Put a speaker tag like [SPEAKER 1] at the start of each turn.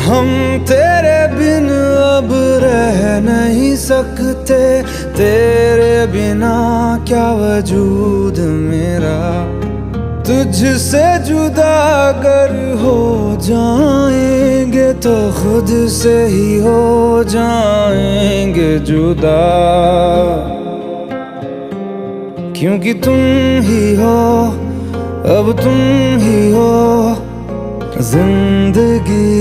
[SPEAKER 1] हम तेरे बिन अब रह नहीं सकते, तेरे बिना क्या वजूद मेरा। तुझसे जुदा अगर हो जाएंगे तो खुद से ही हो जाएंगे जुदा, क्योंकि तुम ही हो, अब तुम ही हो जिंदगी।